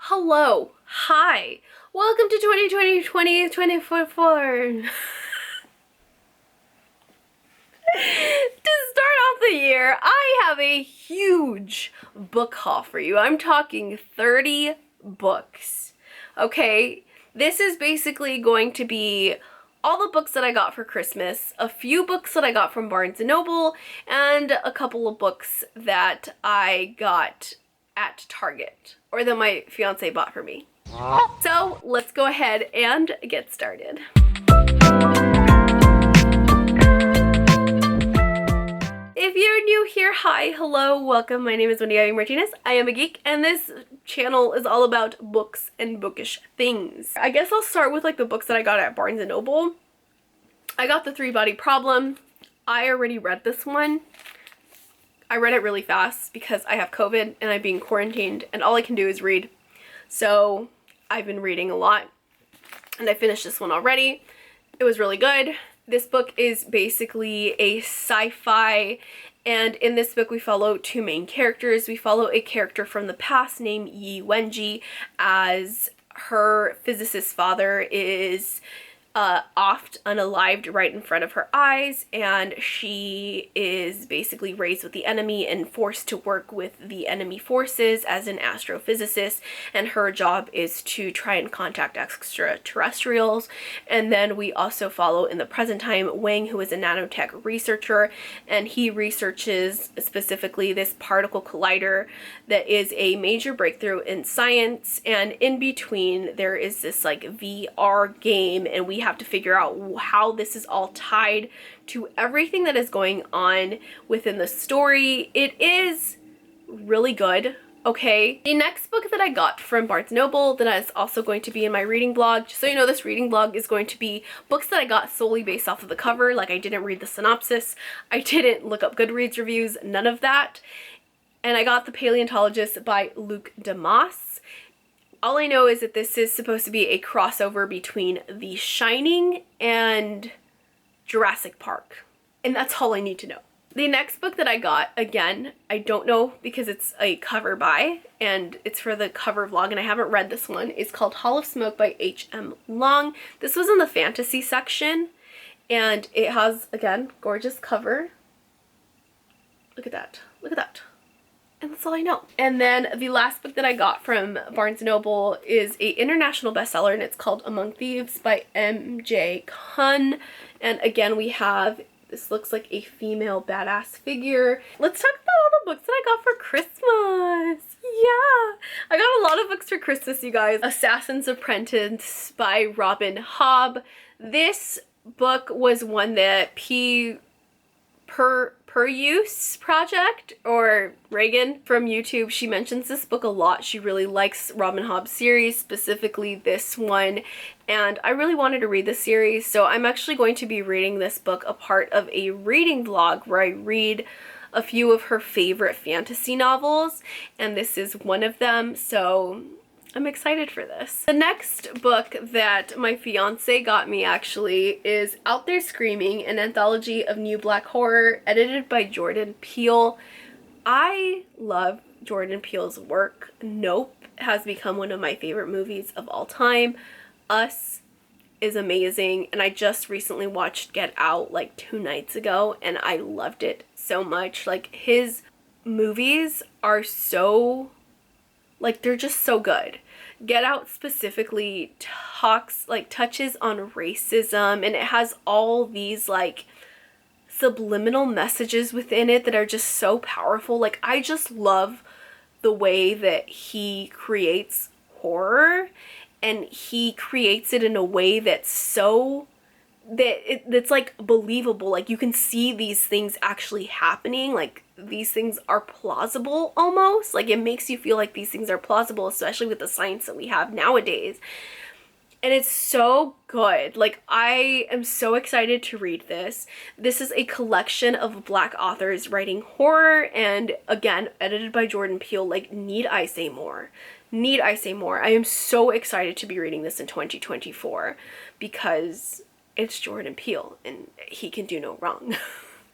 Hello, hi, welcome to 2020-2024. To start off the year, I have a huge book haul for you. I'm talking 30 books. Okay, this is basically going to be all the books that I got for Christmas, a few books that I got from Barnes & Noble, and a couple of books that I got at Target, or that my fiance bought for me. So let's go ahead and get started. If you're new here, hi, hello, welcome. My name is Wendy Martinez. I am a geek, and this channel is all about books and bookish things. I guess I'll start with like the books that I got at Barnes & Noble. I got The Three-Body Problem. I already read this one. I read it really fast because I have COVID and I'm being quarantined and all I can do is read. So I've been reading a lot and I finished this one already. It was really good. This book is basically a sci-fi, and in this book we follow two main characters. We follow a character from the past named Yi Wenji, as her physicist father is oft unalived right in front of her eyes, and she is basically raised with the enemy and forced to work with the enemy forces as an astrophysicist, and her job is to try and contact extraterrestrials. And then we also follow in the present time Wang, who is a nanotech researcher, and he researches specifically this particle collider that is a major breakthrough in science. And in between there is this like VR game, and we have to figure out how this is all tied to everything that is going on within the story. It is really good. Okay, the next book that I got from Barnes & Noble that is also going to be in my reading blog, just so you know, this reading blog is going to be books that I got solely based off of the cover. Like, I didn't read the synopsis, I didn't look up Goodreads reviews, none of that. And I got The Paleontologist by Dumas. All I know is that this is supposed to be a crossover between The Shining and Jurassic Park. And that's all I need to know. The next book that I got, again, I don't know because it's a cover by, and it's for the cover vlog, and I haven't read this one. It's called Hall of Smoke by H.M. Long. This was in the fantasy section, and it has, again, gorgeous cover. Look at that. Look at that. And that's all I know. And then the last book that I got from Barnes & Noble is a international bestseller, and it's called Among Thieves by M.J. Kuhn. And again, we have, this looks like a female badass figure. Let's talk about all the books that I got for Christmas. Yeah, I got a lot of books for Christmas, you guys. Assassin's Apprentice by Robin Hobb. This book was one that PeruseProject, or Regan from YouTube, she mentions this book a lot. She really likes Robin Hobb's series, specifically this one, and I really wanted to read this series, so I'm actually going to be reading this book a part of a reading vlog where I read a few of her favorite fantasy novels, and this is one of them, so I'm excited for this. The next book that my fiance got me actually is Out There Screaming, an anthology of new black horror, edited by Jordan Peele. I love Jordan Peele's work. Nope has become one of my favorite movies of all time. Us is amazing, and I just recently watched Get Out like 2 nights ago, and I loved it so much. Like, his movies are so, like, they're just so good. Get Out specifically touches on racism, and it has all these like subliminal messages within it that are just so powerful. Like, I just love the way that he creates horror, and he creates it in a way that's so that's like believable. Like, you can see these things actually happening. Like, these things are plausible almost. Like, it makes you feel like these things are plausible, especially with the science that we have nowadays. And it's so good. Like, I am so excited to read this. This is a collection of black authors writing horror, and again, edited by Jordan Peele. Like, need I say more? Need I say more? I am so excited to be reading this in 2024 because it's Jordan Peele and he can do no wrong.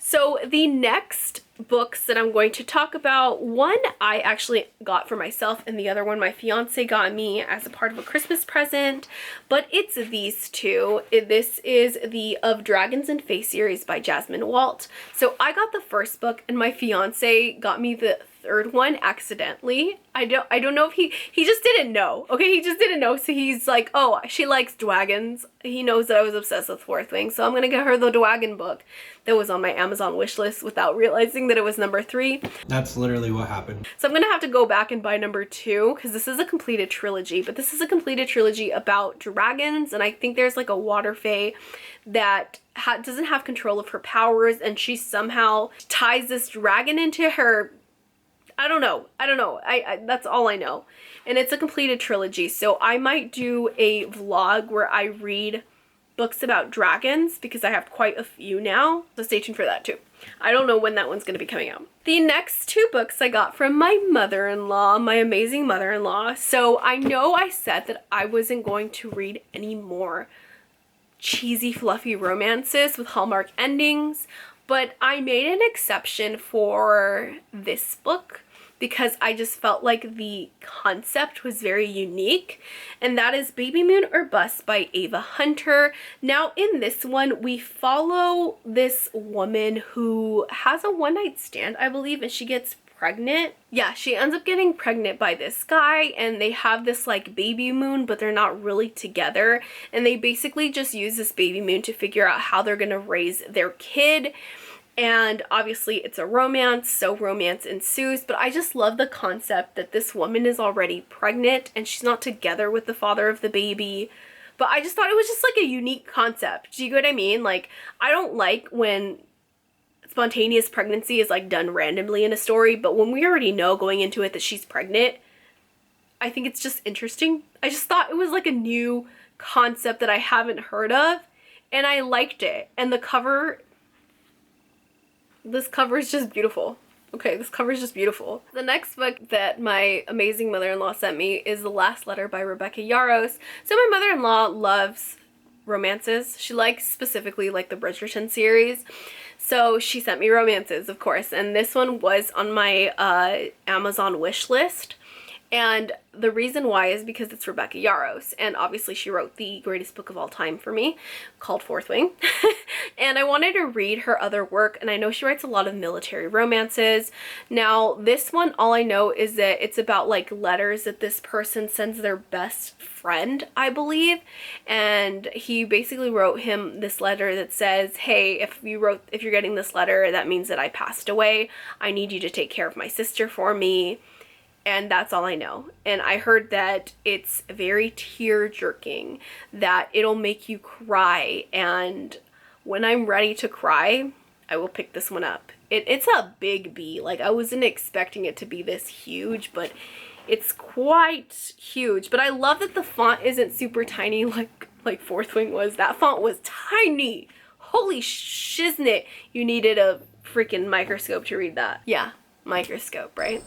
So the next books that I'm going to talk about, one I actually got for myself and the other one my fiance got me as a part of a Christmas present, but it's these two. This is the Of Dragons and Fae series by Jasmine Walt. So I got the first book and my fiance got me the third one accidentally. I don't know if he just didn't know. Okay, he just didn't know. So he's like, oh, she likes dragons. He knows that I was obsessed with Fourth Wing, so I'm gonna get her the dragon book that was on my Amazon wish list without realizing that it was number 3. That's literally what happened. So I'm gonna have to go back and buy number 2 because this is a completed trilogy, but this is a completed trilogy about dragons, and I think there's like a water fae that doesn't have control of her powers, and she somehow ties this dragon into her. I don't know. I that's all I know. And it's a completed trilogy, so I might do a vlog where I read books about dragons because I have quite a few now. So stay tuned for that too. I don't know when that one's going to be coming out. The next 2 books I got from my mother-in-law, my amazing mother-in-law. So I know I said that I wasn't going to read any more cheesy, fluffy romances with Hallmark endings, but I made an exception for this book because I just felt like the concept was very unique, and that is Baby Moon or Bust by Ava Hunter. Now in this one, we follow this woman who has a one-night stand, I believe, and she gets pregnant. Yeah, she ends up getting pregnant by this guy, and they have this like baby moon, but they're not really together, and they basically just use this baby moon to figure out how they're gonna raise their kid. And obviously it's a romance, so romance ensues, but I just love the concept that this woman is already pregnant and she's not together with the father of the baby. But I just thought it was just like a unique concept. Do you get what I mean? Like, I don't like when spontaneous pregnancy is like done randomly in a story, but when we already know going into it that she's pregnant, I think it's just interesting. I just thought it was like a new concept that I haven't heard of, and I liked it. And the cover, this cover is just beautiful. Okay, this cover is just beautiful. The next book that my amazing mother-in-law sent me is The Last Letter by Rebecca Yarros. So my mother-in-law loves romances. She likes specifically like the Bridgerton series. So she sent me romances, of course, and this one was on my Amazon wish list. And the reason why is because it's Rebecca Yarros, and obviously she wrote the greatest book of all time for me, called Fourth Wing. And I wanted to read her other work, and I know she writes a lot of military romances. Now, this one, all I know is that it's about like letters that this person sends their best friend, I believe. And he basically wrote him this letter that says, hey, if you're getting this letter, that means that I passed away. I need you to take care of my sister for me. And that's all I know. And I heard that it's very tear-jerking, that it'll make you cry, and when I'm ready to cry, I will pick this one up. It's a big B. Like, I wasn't expecting it to be this huge, but it's quite huge. But I love that the font isn't super tiny like Fourth Wing was. That font was tiny. Holy shiznit. You needed a freaking microscope to read that. Yeah, microscope, right?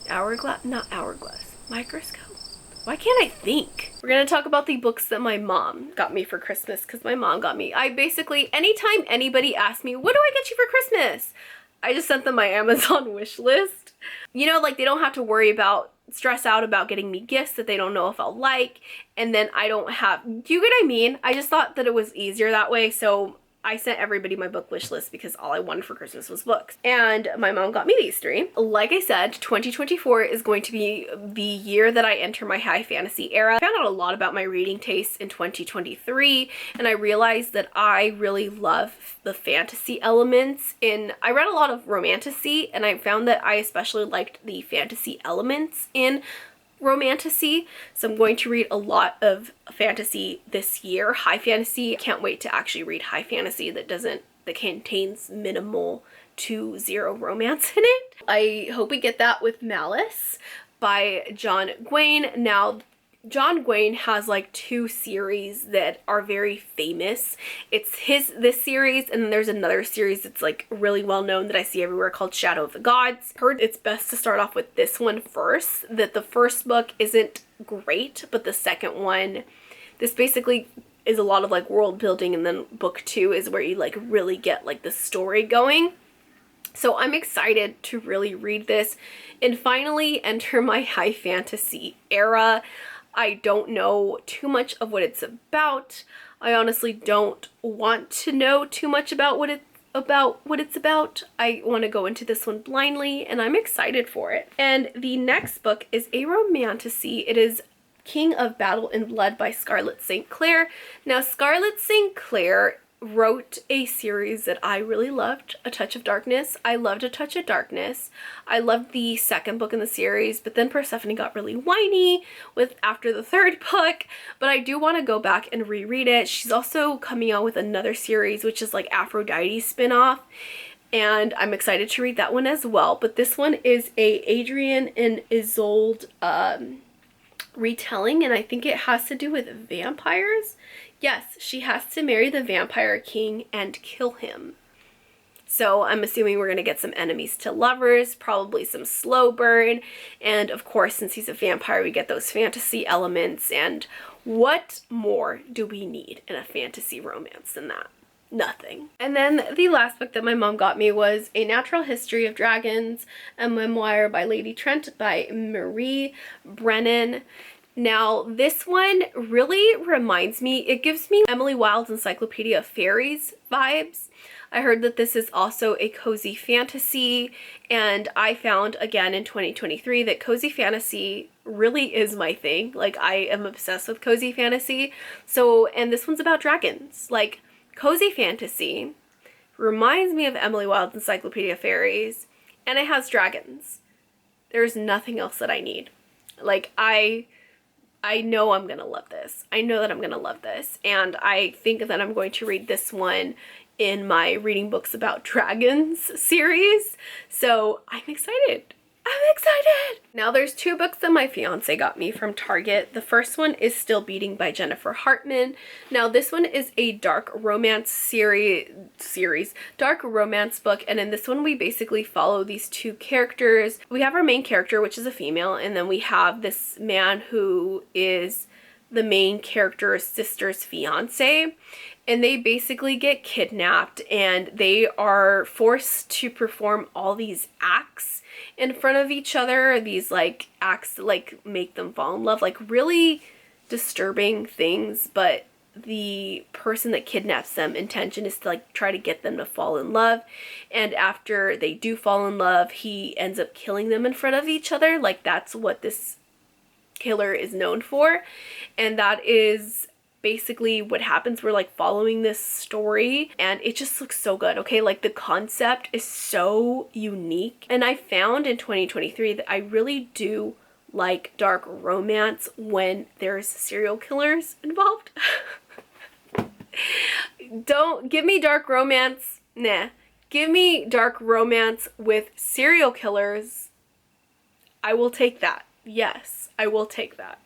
Hourglass? Not hourglass. Microscope? Why can't I think? We're gonna talk about the books that my mom got me for Christmas, because my mom got me. I basically, anytime anybody asks me, what do I get you for Christmas? I just sent them my Amazon wish list. You know, like, they don't have to stress out about getting me gifts that they don't know if I'll like, and then I don't have, do you get what I mean? I just thought that it was easier that way, so I sent everybody my book wish list because all I wanted for Christmas was books. And my mom got me these 3. Like I said, 2024 is going to be the year that I enter my high fantasy era. I found out a lot about my reading tastes in 2023, and I realized that I really love the fantasy elements I read a lot of romantasy, and I found that I especially liked the fantasy elements in romantasy, so I'm going to read a lot of fantasy this year. High fantasy, can't wait to actually read high fantasy that contains minimal to zero romance in it. I hope we get that with Malice by John Gwynne. Now, John Gwynne has like 2 series that are very famous. It's this series, and then there's another series that's like really well known that I see everywhere called Shadow of the Gods. Heard it's best to start off with this one first, that the first book isn't great, but the second one, this basically is a lot of like world building, and then book 2 is where you like really get like the story going. So I'm excited to really read this and finally enter my high fantasy era. I don't know too much of what it's about. I honestly don't want to know too much about what it's about. I want to go into this one blindly, and I'm excited for it. And the next book is a romantasy. It is King of Battle and Blood by Scarlett St. Clair. Now, Scarlett St. Clair wrote a series that I really loved, A Touch of Darkness. I loved A Touch of Darkness. I loved the second book in the series, but then Persephone got really whiny after the third book, but I do want to go back and reread it. She's also coming out with another series, which is like Aphrodite's spin-off, and I'm excited to read that one as well. But this one is a Adrian and Isolde retelling, and I think it has to do with vampires. Yes, she has to marry the vampire king and kill him. So I'm assuming we're going to get some enemies to lovers, probably some slow burn, and of course, since he's a vampire, we get those fantasy elements, and what more do we need in a fantasy romance than that? Nothing. And then the last book that my mom got me was A Natural History of Dragons, a memoir by Lady Trent by Marie Brennan. Now, this one really reminds me, it gives me Emily Wilde's Encyclopedia of Fairies vibes. I heard that this is also a cozy fantasy, and I found again in 2023 that cozy fantasy really is my thing. Like, I am obsessed with cozy fantasy. So, and this one's about dragons. Like, cozy fantasy reminds me of Emily Wilde's Encyclopedia of Fairies, and it has dragons. There's nothing else that I need. Like, I know I'm gonna love this. I know that I'm gonna love this, and I think that I'm going to read this one in my Reading Books About Dragons series, so I'm excited. I'm excited! Now, there's 2 books that my fiance got me from Target. The first one is Still Beating by Jennifer Hartman. Now, this one is a dark romance dark romance book, and in this one we basically follow these 2 characters. We have our main character, which is a female, and then we have this man who is the main character's sister's fiance, and they basically get kidnapped, and they are forced to perform all these acts in front of each other, these like acts that like make them fall in love, like really disturbing things, but the person that kidnaps them intention is to like try to get them to fall in love, and after they do fall in love, he ends up killing them in front of each other. Like, that's what this killer is known for, and that is basically what happens. We're like following this story, and it just looks so good. Okay, like the concept is so unique, and I found in 2023 that I really do like dark romance when there's serial killers involved. Don't give me dark romance. Nah. Give me dark romance with serial killers. I will take that. Yes, I will take that.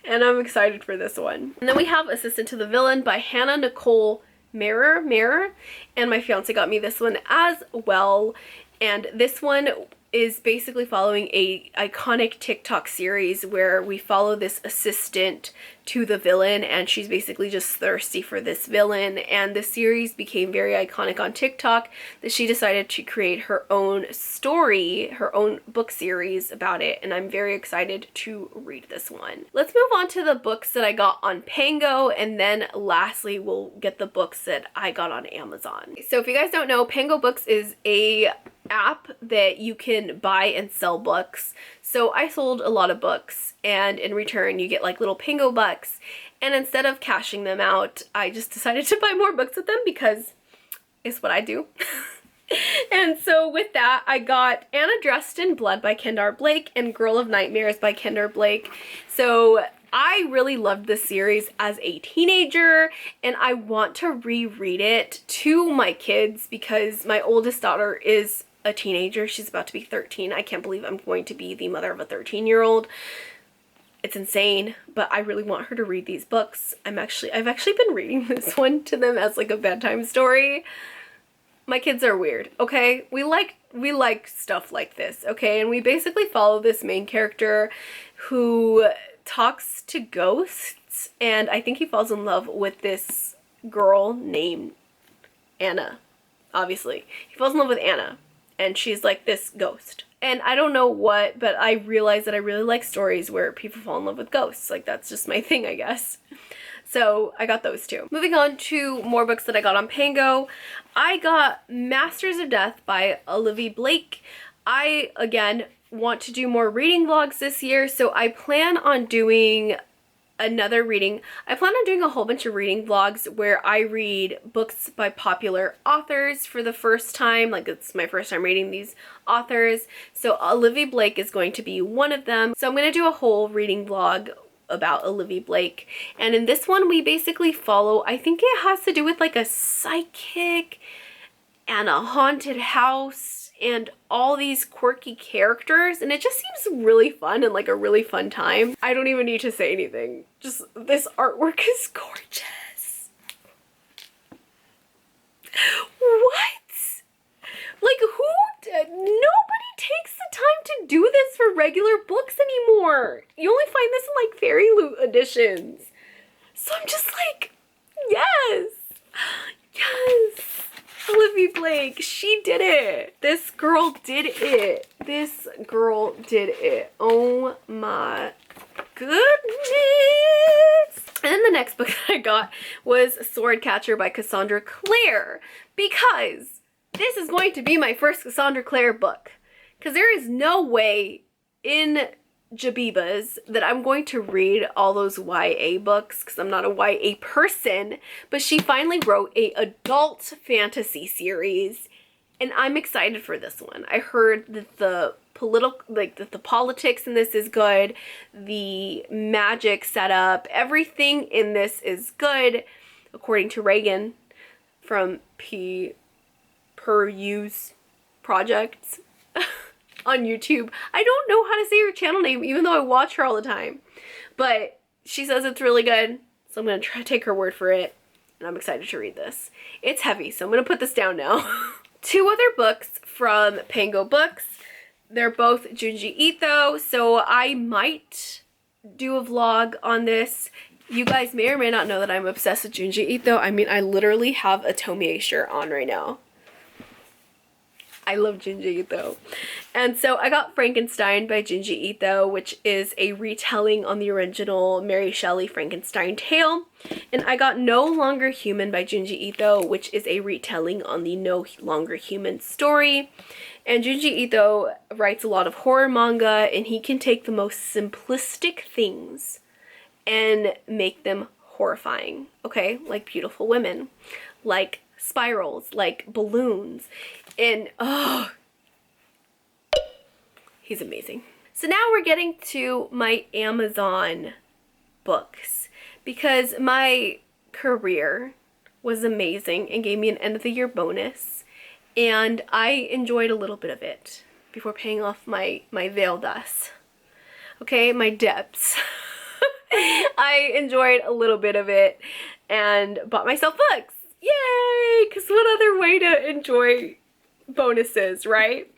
And I'm excited for this one. And then we have Assistant to the Villain by Hannah Nichole Maehrer, and my fiance got me this one as well. And this one is basically following a iconic TikTok series where we follow this assistant to the villain, and she's basically just thirsty for this villain, and the series became very iconic on TikTok that she decided to create her own story, her own book series about it, and I'm very excited to read this one. Let's move on to the books that I got on Pango, and then lastly we'll get the books that I got on Amazon. So if you guys don't know, PangoBooks is a app that you can buy and sell books. So I sold a lot of books, and in return you get like little Pango bucks, and instead of cashing them out, I just decided to buy more books with them because it's what I do. And so with that, I got Anna Dressed in Blood by Kendare Blake and Girl of Nightmares by Kendare Blake. So I really loved this series as a teenager, and I want to reread it to my kids because my oldest daughter is a teenager. She's about to be 13. I can't believe I'm going to be the mother of a 13-year-old. It's insane, but I really want her to read these books. I've actually been reading this one to them as like a bedtime story. My kids are weird, okay? We like stuff like this, okay? And we basically follow this main character who talks to ghosts ghosts, and I think he falls in love with this girl named Anna. Obviously, he falls in love with Anna, and she's like this ghost. And I don't know what, but I realized that I really like stories where people fall in love with ghosts. Like, that's just my thing, I guess. So I got those two. Moving on to more books that I got on Pango. I got Masters of Death by Olivie Blake. I, again, want to do more reading vlogs this year, so I plan on doing another reading. I plan on doing a whole bunch of reading vlogs where I read books by popular authors for the first time. Like, it's my first time reading these authors. So Olivie Blake is going to be one of them. So I'm going to do a whole reading vlog about Olivie Blake. And in this one, we basically follow, I think it has to do with like a psychic and a haunted house and all these quirky characters, and it just seems really fun and like a really fun time. I don't even need to say anything. Just, this artwork is gorgeous. What? Like, nobody takes the time to do this for regular books anymore. You only find this in like Fairy Loot editions. So I'm just like, yes, yes. Olivie Blake, she did it. This girl did it. This girl did it. Oh my goodness. And then the next book that I got was Swordcatcher by Cassandra Clare, because this is going to be my first Cassandra Clare book. Because there is no way in Jabibas that I'm going to read all those YA books, because I'm not a YA person, but she finally wrote a adult fantasy series, and I'm excited for this one. I heard that the politics in this is good, the magic setup, everything in this is good, according to Regan from PeruseProject on YouTube. I don't know how to say her channel name, even though I watch her all the time. But she says it's really good, so I'm going to try to take her word for it. And I'm excited to read this. It's heavy, so I'm going to put this down now. Two other books from PangoBooks. They're both Junji Ito, so I might do a vlog on this. You guys may or may not know that I'm obsessed with Junji Ito. I mean, I literally have a Tomie shirt on right now. I love Junji Ito. And so I got Frankenstein by Junji Ito, which is a retelling on the original Mary Shelley Frankenstein tale. And I got No Longer Human by Junji Ito, which is a retelling on the No Longer Human story. And Junji Ito writes a lot of horror manga, and he can take the most simplistic things and make them horrifying, okay? Like beautiful women, like spirals, like balloons, and oh, he's amazing. So now we're getting to my Amazon books, because my career was amazing and gave me an end of the year bonus, and I enjoyed a little bit of it before paying off my veil dust. Okay, my debts. I enjoyed a little bit of it and bought myself books. Yay! Because what other way to enjoy bonuses, right?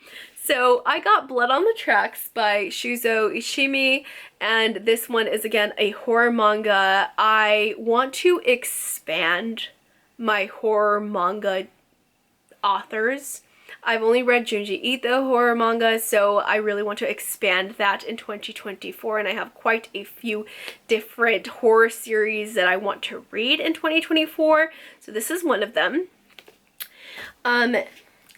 So I got Blood on the Tracks by Shuzo Ishimi, and this one is again a horror manga. I want to expand my horror manga authors. I've only read Junji Ito horror manga, so I really want to expand that in 2024, and I have quite a few different horror series that I want to read in 2024, so this is one of them. And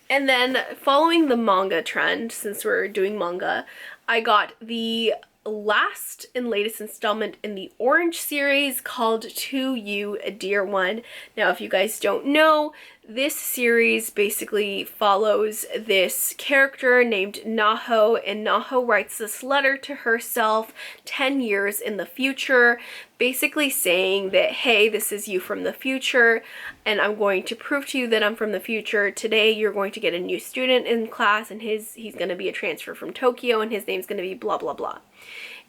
then following the manga trend, since we're doing manga, I got the last and latest installment in the Orange series called To You, a Dear One. Now, if you guys don't know, this series basically follows this character named Nichole, and Nichole writes this letter to herself 10 years in the future, basically saying that, hey, this is you from the future, and I'm going to prove to you that I'm from the future. Today, you're going to get a new student in class, and he's going to be a transfer from Tokyo, and his name's going to be blah, blah, blah.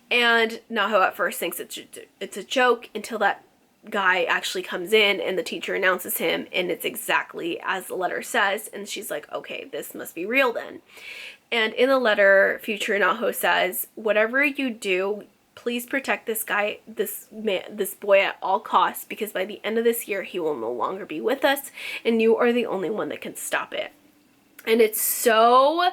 And Nichole at first thinks it's a joke until that guy actually comes in and the teacher announces him, and it's exactly as the letter says, and she's like, okay, this must be real then. And in the letter, future Nichole says, whatever you do, please protect this guy, this man, this boy at all costs, because by the end of this year, he will no longer be with us, and you are the only one that can stop it. And it's so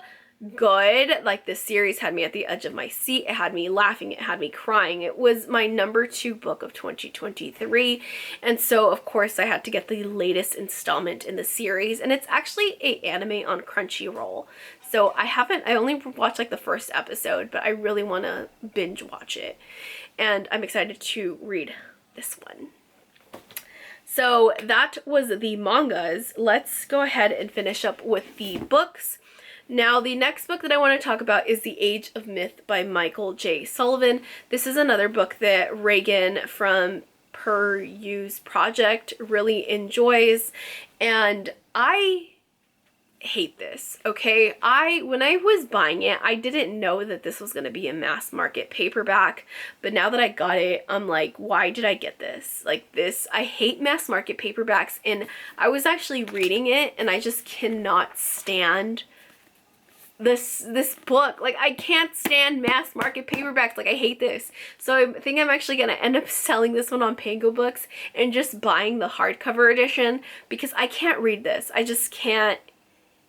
good. Like, this series had me at the edge of my seat. It had me laughing. It had me crying. It was my number 2 book of 2023. And so, of course, I had to get the latest installment in the series. And it's actually an anime on Crunchyroll. So I only watched like the first episode, but I really want to binge watch it. And I'm excited to read this one. So that was the mangas. Let's go ahead and finish up with the books. Now, the next book that I want to talk about is The Age of Myth by Michael J. Sullivan. This is another book that Regan from PeruseProject really enjoys, and I hate this, okay? When I was buying it, I didn't know that this was going to be a mass market paperback, but now that I got it, I'm like, why did I get this? Like, this, I hate mass market paperbacks, and I was actually reading it, and I just cannot stand this book. Like, I can't stand mass market paperbacks. Like, I hate this. So I think I'm actually gonna end up selling this one on PangoBooks and just buying the hardcover edition, because I can't read this. I just can't.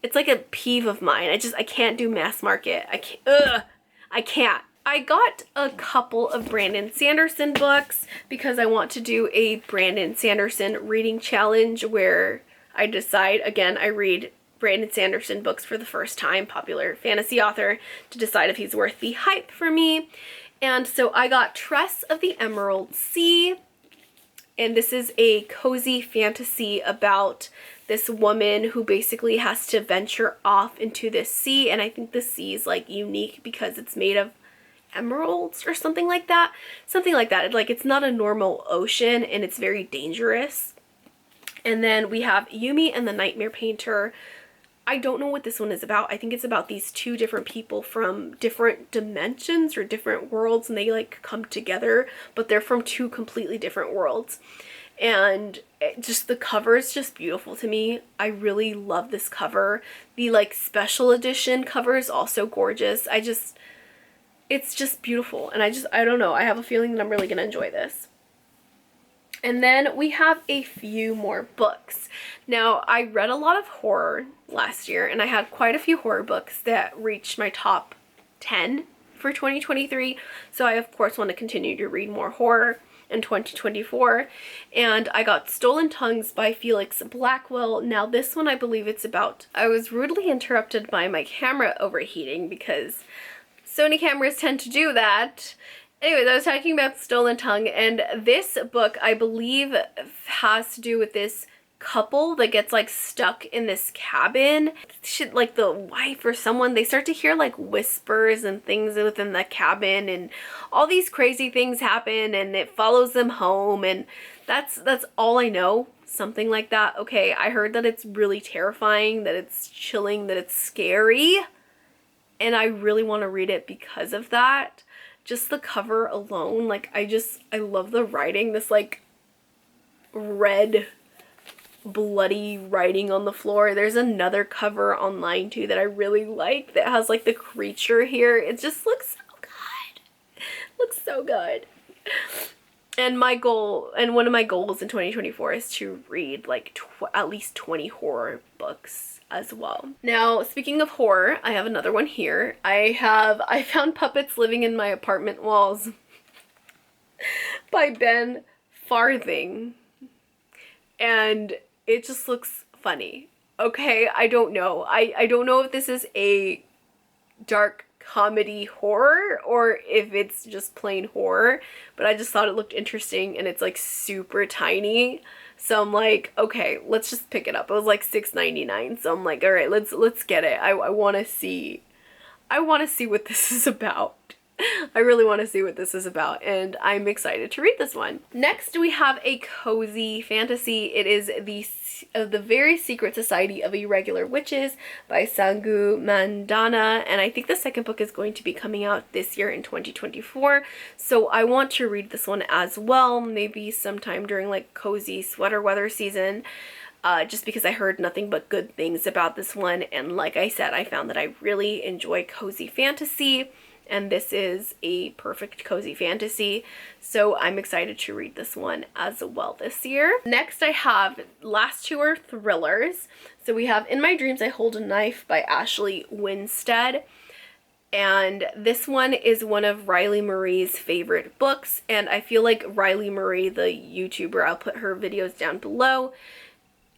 It's like a peeve of mine. I can't do mass market. I can't. I got a couple of Brandon Sanderson books because I want to do a Brandon Sanderson reading challenge where I decide, again, I read Brandon Sanderson books for the first time, popular fantasy author, to decide if he's worth the hype for me. And so I got Tress of the Emerald Sea, and this is a cozy fantasy about this woman who basically has to venture off into this sea, and I think the sea is like unique because it's made of emeralds or something like that. Like, it's not a normal ocean, and it's very dangerous. And then we have Yumi and the Nightmare Painter. I don't know what this one is about. I think it's about these 2 different people from different dimensions or different worlds, and they like come together, but they're from 2 completely different worlds. And the cover is just beautiful to me. I really love this cover. The like special edition cover is also gorgeous. It's just beautiful, and I don't know. I have a feeling that I'm really gonna enjoy this. And then we have a few more books. Now, I read a lot of horror last year, and I had quite a few horror books that reached my top 10 for 2023. So I, of course, want to continue to read more horror in 2024. And I got Stolen Tongues by Felix Blackwell. Now, this one, I believe it's about... I was rudely interrupted by my camera overheating because Sony cameras tend to do that. Anyways, I was talking about Stolen Tongue, and this book, I believe, has to do with this couple that gets like stuck in this cabin. Like the wife or someone, they start to hear like whispers and things within the cabin, and all these crazy things happen, and it follows them home, and that's all I know. Something like that. Okay, I heard that it's really terrifying, that it's chilling, that it's scary, and I really want to read it because of that. Just the cover alone, like, I love the writing, this like red bloody writing on the floor. There's another cover online too that I really like that has like the creature here. It just looks so good. Looks so good. And one of my goals in 2024 is to read like at least 20 horror books as well. Now, speaking of horror, I have another one here. I found Puppets Living in My Apartment Walls by Ben Farthing, and it just looks funny. Okay, I don't know. I don't know if this is a dark comedy horror or if it's just plain horror, but I just thought it looked interesting, and it's like super tiny. So I'm like, okay, let's just pick it up. It was like $6.99. So I'm like, all right, let's get it. I want to see what this is about. I really want to see what this is about, and I'm excited to read this one. Next, we have a cozy fantasy. It is the Very Secret Society of Irregular Witches by Sangu Mandana, and I think the second book is going to be coming out this year in 2024, so I want to read this one as well, maybe sometime during like cozy sweater weather season, just because I heard nothing but good things about this one, and like I said, I found that I really enjoy cozy fantasy. and this is a perfect cozy fantasy, so I'm excited to read this one as well this year. Next I have, last two are thrillers. So we have In My Dreams I Hold a Knife by Ashley Winstead. And this one is one of Riley Marie's favorite books, and I feel like Riley Marie, the YouTuber, I'll put her videos down below,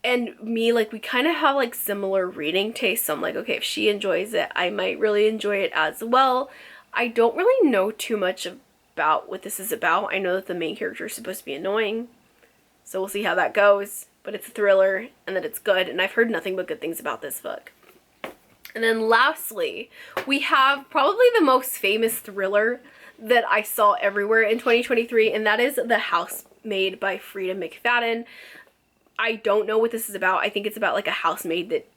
and me, like, we kind of have like similar reading tastes, so I'm like, okay, if she enjoys it, I might really enjoy it as well. I don't really know too much about what this is about. I know that the main character is supposed to be annoying, so we'll see how that goes, but it's a thriller and that it's good, and I've heard nothing but good things about this book. And then lastly, we have probably the most famous thriller that I saw everywhere in 2023, and that is The Housemaid by Frida McFadden. I don't know what this is about. I think it's about like a housemaid that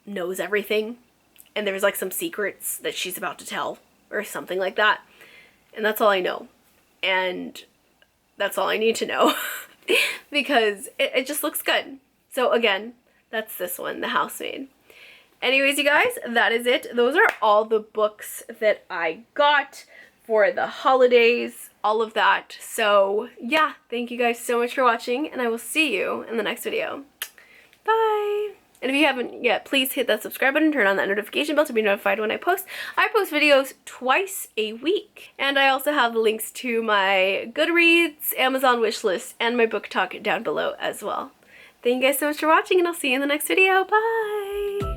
knows everything, and there's like some secrets that she's about to tell or something like that. And that's all I know. And that's all I need to know because it just looks good. So again, that's this one, The Housemaid. Anyways, you guys, that is it. Those are all the books that I got for the holidays, all of that. So yeah, thank you guys so much for watching, and I will see you in the next video. Bye! And if you haven't yet, please hit that subscribe button, turn on that notification bell to be notified when I post. I post videos twice a week. And I also have the links to my Goodreads, Amazon wishlist, and my Booktok down below as well. Thank you guys so much for watching, and I'll see you in the next video. Bye!